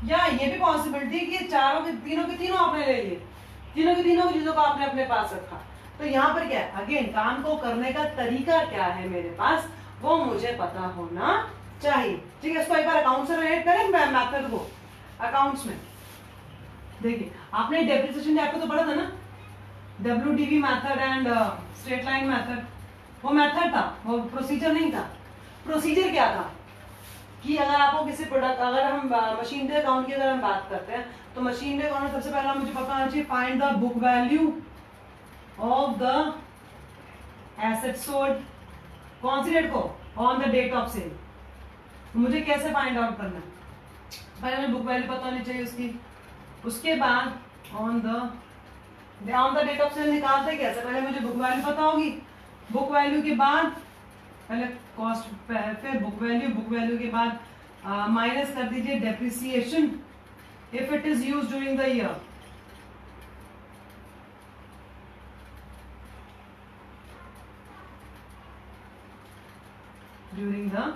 या ये भी पॉसिबिलिटी कि तीनों के तीनों आपने ले लिए, तीनों की तीनों चीजों को आपने अपने पास रखा। तो यहाँ पर क्या है, अगेन काम को करने का तरीका क्या है मेरे पास, वो मुझे पता होना चाहिए, ठीक है। इसको एक बार अकाउंट से रिलेट करें मेथड को। अकाउंट्स में देखिए, आपने डेप्रिसिएशन चैप्टर तो पढ़ा था ना, WDV method and straight line method, वो मेथड था, वो प्रोसीजर नहीं था। प्रोसीजर क्या था कि अगर आपको किसी प्रोडक्ट, अगर हम मशीनरी अकाउंट की अगर हम बात करते हैं, तो मशीनरी अकाउंट में सबसे पहला मुझे पता होना चाहिए find the book value of the asset sold, कौन सी डेट को, on the date of sale. मुझे कैसे फाइंड आउट करना है, पहले मुझे बुक वैल्यू पता होनी चाहिए उसकी, उसके बाद on the date of sale निकालते कैसे, पहले मुझे बुक वैल्यू पता होगी, बुक वैल्यू के बाद पहले कॉस्ट, फिर बुक वैल्यू के बाद माइनस कर दीजिए depreciation if it is used during the year, during the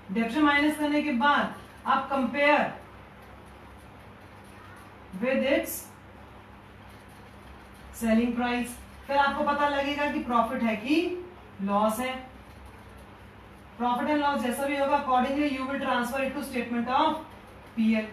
depreciation minus करने के बाद आप compare with its selling price, फिर आपको पता लगेगा कि प्रॉफिट है कि लॉस है। प्रॉफिट एंड लॉस जैसा भी होगा accordingly you will transfer it to statement of PL.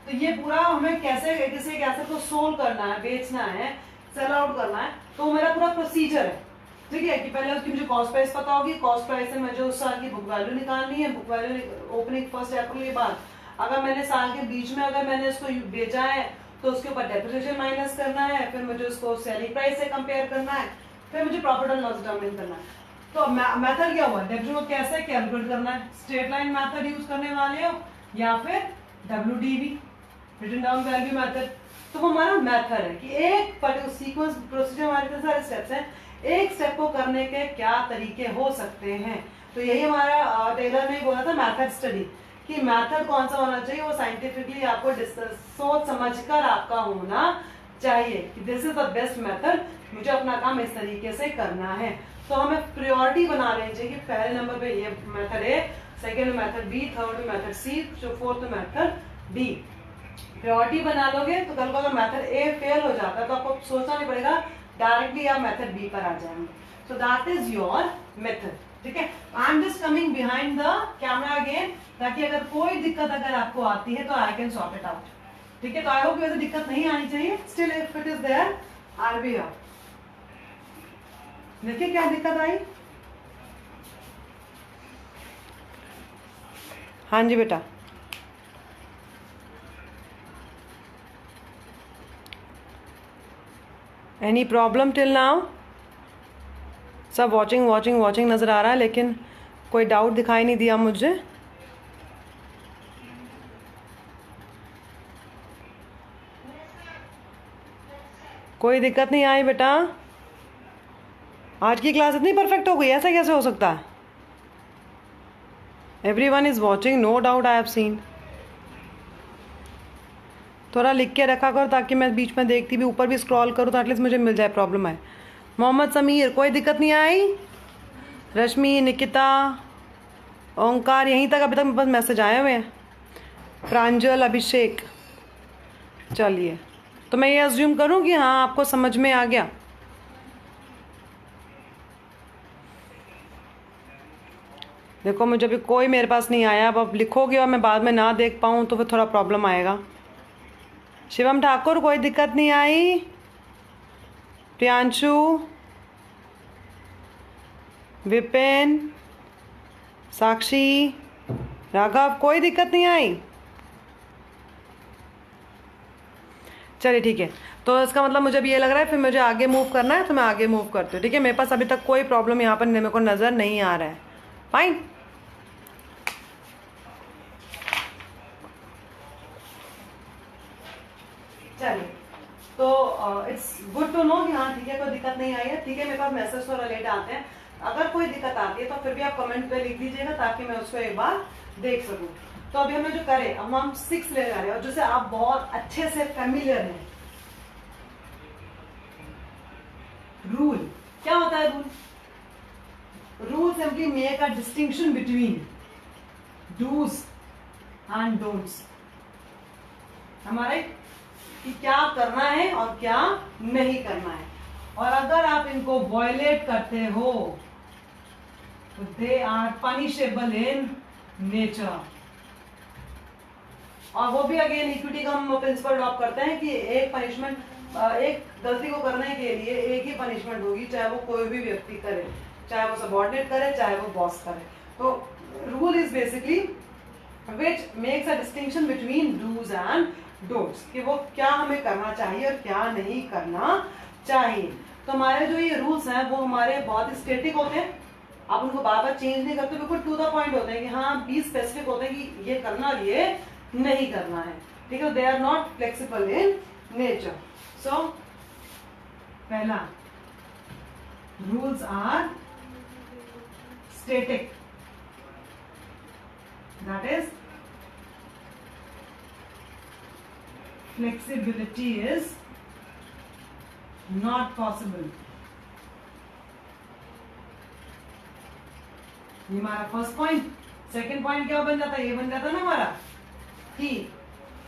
तो ये पूरा हमें कैसे किसी एक एसेट को सोल्व करना है, बेचना है, सेल आउट करना है, तो मेरा पूरा प्रोसीजर है, ठीक है। कि पहले उसकी मुझे कॉस्ट प्राइस पता होगी, कॉस्ट प्राइस से मुझे उस साल की बुक वैल्यू निकालनी है, बुक वैल्यू ओपनिंग 1 अप्रैल के बाद, अगर मैंने साल के बीच में अगर मैंने उसको बेचा है तो उसके ऊपर डेप्रिसिएशन माइनस करना है, फिर मुझे उसको सेलिंग प्राइस से कंपेयर करना है, फिर मुझे प्रॉफिट एंड लॉस डिटरमाइन करना है। तो मेथड क्या हुआ, डेप्रिसिएशन को कैसे कैलकुलेट करना है, स्ट्रेट लाइन मेथड यूज करने वाले हो या फिर WDV written down value method. तो वो हमारा मेथड है कि एक पर्टिकुलर सीक्वेंस प्रोसीजर, हमारे इतने सारे स्टेप्स हैं, एक स्टेप को करने के क्या तरीके हो सकते हैं, तो यही हमारा टेलर ने बोला था मेथड स्टडी, कि मेथड कौन सा होना चाहिए, वो साइंटिफिकली आपको सोच समझकर आपका होना चाहिए कि this is the best method, मुझे अपना काम इस तरीके से करना है। तो हमें प्रायोरिटी बना लेनी चाहिए कि पहले नंबर पे ये method A, second method B, third method C, fourth method D. Priority बना लोगे तो कल को अगर मेथड ए फेल हो जाता है तो आपको सोचना नहीं पड़ेगा, डायरेक्टली आप मेथड बी पर आ जाएंगे। So that is your method, ठीक है। I am just coming behind the camera again, ताकि अगर कोई दिक्कत अगर आपको आती है तो I can sort it out, ठीक है। तो आई होप वैसे दिक्कत नहीं आनी चाहिए, still if it is there I will be here. देखिए क्या दिक्कत आई। हाँ जी बेटा, एनी प्रॉब्लम टिल नाउ? सब वॉचिंग वॉचिंग वॉचिंग नज़र आ रहा है, लेकिन कोई डाउट दिखाई नहीं दिया मुझे। कोई दिक्कत नहीं आई बेटा? आज की क्लास इतनी परफेक्ट हो गई, ऐसा कैसे हो सकता है? Everyone is watching, no doubt, I have seen. थोड़ा लिख के रखा करो ताकि मैं बीच में देखती भी, ऊपर भी स्क्रॉल करूँ तो एटलीस्ट मुझे मिल जाए, प्रॉब्लम है। मोहम्मद समीर, कोई दिक्कत नहीं आई? रश्मि, निकिता, ओंकार, यहीं तक अभी तक मेरे पास मैसेज आए हुए हैं। प्रांजल, अभिषेक, चलिए, तो मैं ये अज्यूम करूँ कि हाँ आपको समझ में आ गया। देखो मुझे अभी कोई मेरे पास नहीं आया, अब आप लिखोगे और मैं बाद में ना देख पाऊँ तो फिर थोड़ा प्रॉब्लम आएगा। शिवम ठाकुर, कोई दिक्कत नहीं आई? प्रियांशु, विपिन, साक्षी, राघव, कोई दिक्कत नहीं आई? चलिए ठीक है, तो इसका मतलब मुझे भी ये लग रहा है फिर मुझे आगे मूव करना है, तो मैं आगे मूव करती हूँ, ठीक है। मेरे पास अभी तक कोई प्रॉब्लम यहाँ पर मेरे को नज़र नहीं आ रहा है। फाइन, चलिए, तो इट्स गुड टू नो कि हाँ ठीक है, कोई दिक्कत नहीं आई है, ठीक है। मेरे पास मैसेज तो रिलेट आते हैं, अगर कोई दिक्कत आती है तो फिर भी आप कमेंट पे लिख दीजिएगा ताकि मैं उसको एक बार देख सकूं। तो अभी हमने जो करे, अब हम 6 ले रहे हैं और जिसे आप बहुत अच्छे से फेमिलियर हैं। रूल क्या होता है? Rule simply make a distinction between do's and don'ts, हमारे कि क्या करना है और क्या नहीं करना है। और अगर आप इनको वायलेट करते हो तो they are punishable in nature. और वो भी अगेन इक्विटी का हम प्रिंसिपल अडॉप्ट करते हैं कि एक पनिशमेंट, एक गलती को करने के लिए एक ही पनिशमेंट होगी, चाहे वो कोई भी व्यक्ति करे, चाहे वो सबऑर्डिनेट करे, चाहे वो बॉस करे। तो rule is basically which makes a distinction between do's and don'ts, कि वो क्या हमें करना चाहिए और क्या नहीं करना चाहिए। तो हमारे जो ये रूल्स हैं वो हमारे बहुत ही स्टेटिक होते हैं, आप उनको बार बार चेंज नहीं करते, बिल्कुल टू द पॉइंट होते हैं कि हाँ बी स्पेसिफिक होते हैं कि ये करना और ये नहीं करना है, ठीक है। They are not flexible in nature. So पहला, rules are static, that is flexibility is not possible। ये हमारा फर्स्ट पॉइंट। सेकंड पॉइंट क्या बन जाता है? ये बन जाता ना हमारा कि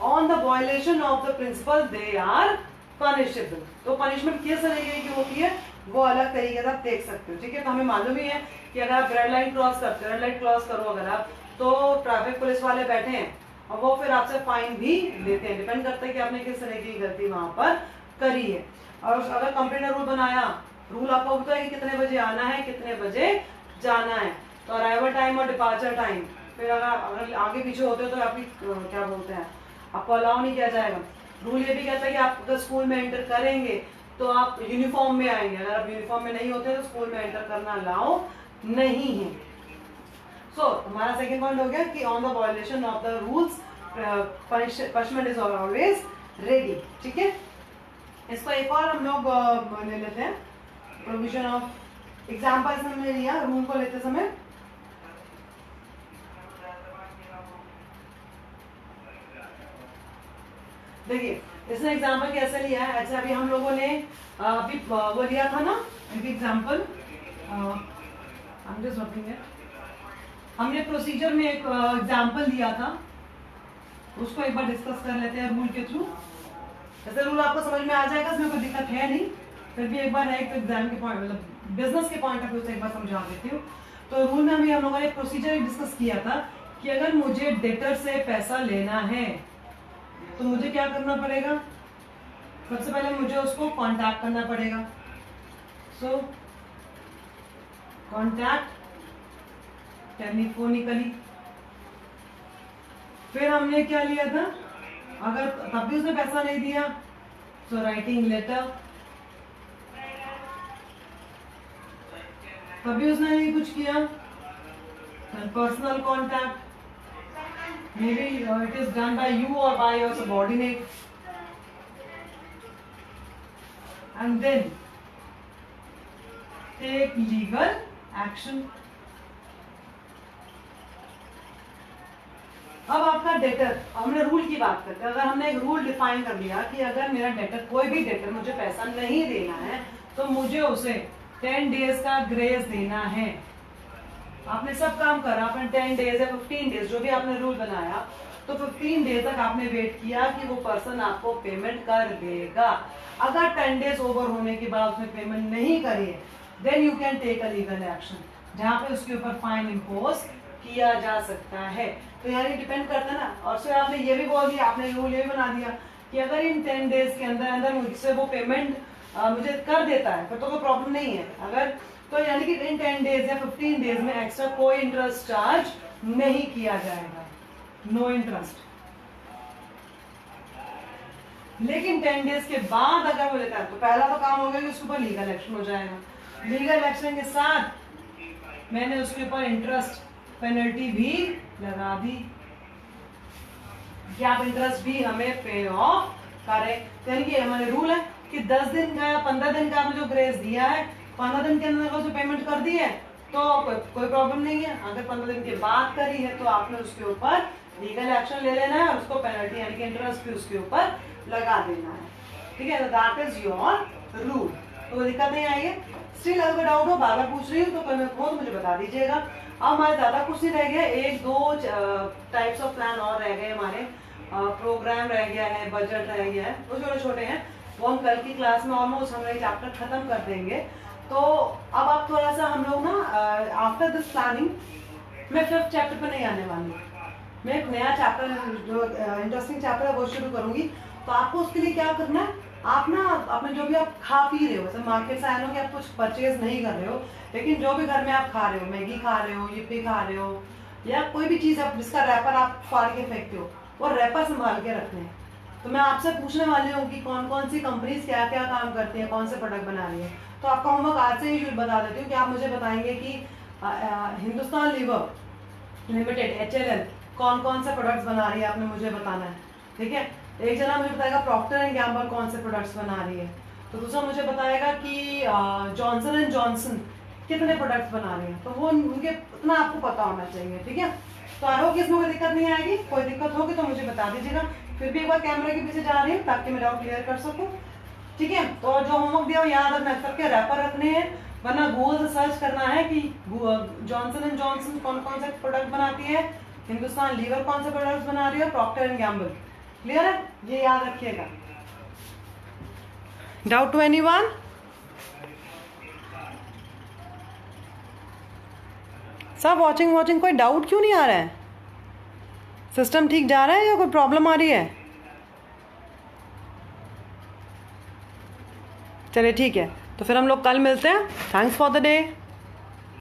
on the violation of the principle they are punishable. तो पनिशमेंट किस तरीके की होती है वो अलग तरीके से आप देख सकते हो, ठीक है। तो हमें मालूम ही है कि अगर आप रेड लाइन क्रॉस करते हो, रेड लाइट क्रॉस करो अगर आप, तो ट्रैफिक पुलिस वाले बैठे हैं और वो फिर आपसे फाइन भी लेते हैं, डिपेंड करता है कि आपने किस तरह की गलती वहां पर करी है। और अगर कंपनी ने रूल बनाया, रूल आपको होता है कि कितने बजे आना है, कितने बजे जाना है, तो अराइवल टाइम और डिपार्चर टाइम, फिर अगर आगे पीछे होते हो तो आपकी क्या बोलते हैं, आपको अलाउ नहीं किया जाएगा। रूल ये भी कहता है कि आप अगर स्कूल में एंटर करेंगे तो आप यूनिफॉर्म में आएंगे, अगर आप यूनिफॉर्म में नहीं होते तो स्कूल में एंटर करना अलाउ नहीं है। सो हमारा सेकेंड पॉइंट हो गया कि on the violation of the rules punishment is always ready, ठीक है। इसको एक और हम लोग ले लेते हैं, प्रोविजन ऑफ एग्जाम्पल्स हमने लिया रूल को लेते समय। देखिए इसने एग्जाम्पल कैसे लिया है। अच्छा अभी हम लोगों ने अभी वो लिया था ना एक एग्जाम्पल, हमने प्रोसीजर में एक एग्जाम्पल दिया था, उसको एक बार डिस्कस कर लेते हैं रूल के थ्रू। जैसे रूल आपको समझ में आ जाएगा, इसमें कोई दिक्कत है नहीं, फिर भी एक बार है एक एग्जाम के पॉइंट मतलब बिजनेस के पॉइंट ऑफ व्यू से एक बार समझा देती हूँ। तो रूल में हम लोगों ने प्रोसीजर डिस्कस किया था कि अगर मुझे डेटर से पैसा लेना है तो मुझे क्या करना पड़ेगा। सबसे पहले मुझे उसको कांटेक्ट करना पड़ेगा। सो कांटेक्ट टेलीफोनिकली। फिर हमने क्या लिया था, अगर तब भी उसने पैसा नहीं दिया तो राइटिंग लेटर, तभी उसने नहीं कुछ किया, personal contact, may be it is done by you और by your subordinate, and then take legal action. अब आपका डेटर, हमने रूल की बात करते हैं। अगर हमने एक रूल डिफाइन कर दिया कि अगर मेरा डेटर, कोई भी डेटर मुझे पैसा नहीं देना है तो मुझे उसे 10 डेज का ग्रेस देना है। आपने सब काम करा, आपने 10 डेज या 15 डेज जो भी आपने रूल बनाया, तो 15 डेज तक आपने वेट किया कि वो पर्सन आपको पेमेंट कर देगा। अगर 10 डेज ओवर होने के बाद उसने पेमेंट नहीं करी then you can take a legal action, जहां पे उसके ऊपर फाइन इम्पोज किया जा सकता है। तो यानी डिपेंड करता है ना। और फिर आपने ये भी बोल दिया, आपने रूल ये भी बना दिया कि अगर इन 10 डेज के अंदर अंदर मुझसे वो पेमेंट मुझे कर देता है फिर तो कोई प्रॉब्लम नहीं है। अगर तो यानी कि इन 10 डेज या 15 डेज में एक्स्ट्रा कोई इंटरेस्ट चार्ज नहीं किया जाएगा, नो इंटरेस्ट। लेकिन 10 डेज के बाद अगर वो लेता है तो पहला तो काम हो गया कि उसके ऊपर लीगल एक्शन हो जाएगा। लीगल एक्शन के साथ मैंने उसके ऊपर इंटरेस्ट पेनल्टी भी लगा दी कि आप इंटरेस्ट भी हमें पे ऑफ करें। यानी कि हमारे रूल है कि 10 दिन का या 15 दिन का आपने जो ग्रेस दिया है, 15 दिन के अंदर उसको पेमेंट कर दी है तो कोई प्रॉब्लम नहीं है। अगर 15 दिन के बाद करी है तो आपने उसके ऊपर लीगल एक्शन ले लेना है और उसको पेनल्टी यानी कि इंटरेस्ट भी उसके ऊपर लगा देना है। ठीक है, दैट इज योर रूल। तो कोई दिक्कत नहीं आएगी। स्टिल अगर कोई डाउट हो, बार बार पूछ रही हूँ तो कोई हो तो मुझे बता दीजिएगा। अब हमारे ज्यादा कुछ नहीं रह गया, 1-2 टाइप्स ऑफ प्लान और रह गए हमारे। प्रोग्राम रह गया है, बजट रह गया है, वो छोटे छोटे हैं, वो हम कल की क्लास में ऑलमोस्ट हम चैप्टर खत्म कर देंगे। तो अब आप थोड़ा सा हम लोग ना आफ्टर दिस प्लानिंग मैं 5th चैप्टर पर नहीं आने वाली, मैं एक नया चैप्टर जो इंटरेस्टिंग चैप्टर है वो शुरू करूंगी। तो आपको उसके लिए क्या करना है, आप ना अपने जो भी आप खा पी रहे हो, जैसे मार्केट से आए हो कि आप कुछ परचेज नहीं कर रहे हो, लेकिन जो भी घर में आप खा रहे हो, मैगी खा रहे हो, yippee खा रहे हो, या कोई भी चीज आप जिसका रैपर आप फाड़ के फेंकते हो, वो रैपर संभाल के रखने हैं। तो मैं आपसे पूछने वाली हूँ कि कौन कौन सी कंपनीज क्या क्या काम करती हैं, कौन से प्रोडक्ट बना रही है। तो आपका होमवर्क आज से ही बता देती हूँ कि आप मुझे बताएंगे कि हिंदुस्तान लीवर लिमिटेड HLL कौन कौन से प्रोडक्ट्स बना रही है, आपने मुझे बताना है। ठीक है, एक जना मुझे बताएगा प्रॉक्टर एंड गैम्बल कौन से प्रोडक्ट्स बना रही है, तो दूसरा मुझे बताएगा कि जॉनसन एंड जॉनसन कितने प्रोडक्ट्स बना रहे हैं। तो वो उनके उतना आपको पता होना चाहिए। ठीक है, तो आई होप कि इसमें कोई दिक्कत नहीं आएगी। कोई दिक्कत होगी तो मुझे बता दीजिएगा। फिर भी एक बार कैमरे के पीछे जा रही हूँ ताकि मैं डाउट क्लियर कर सकूँ। ठीक है, तो जो होमवर्क दिया याद रखना, सबके रैपर रखने हैं, वरना गूगल से सर्च करना है कि जॉनसन एंड जॉनसन कौन कौन से प्रोडक्ट बनाती है, हिंदुस्तान लीवर कौन से प्रोडक्ट्स बना रही है, प्रॉक्टर एंड गैम्बल। क्लियर है, ये याद रखिएगा। Doubt to anyone? सब वॉचिंग कोई डाउट क्यों नहीं आ रहा है? सिस्टम ठीक जा रहा है या कोई प्रॉब्लम आ रही है? चलिए ठीक है, तो फिर हम लोग कल मिलते हैं। Thanks for the day.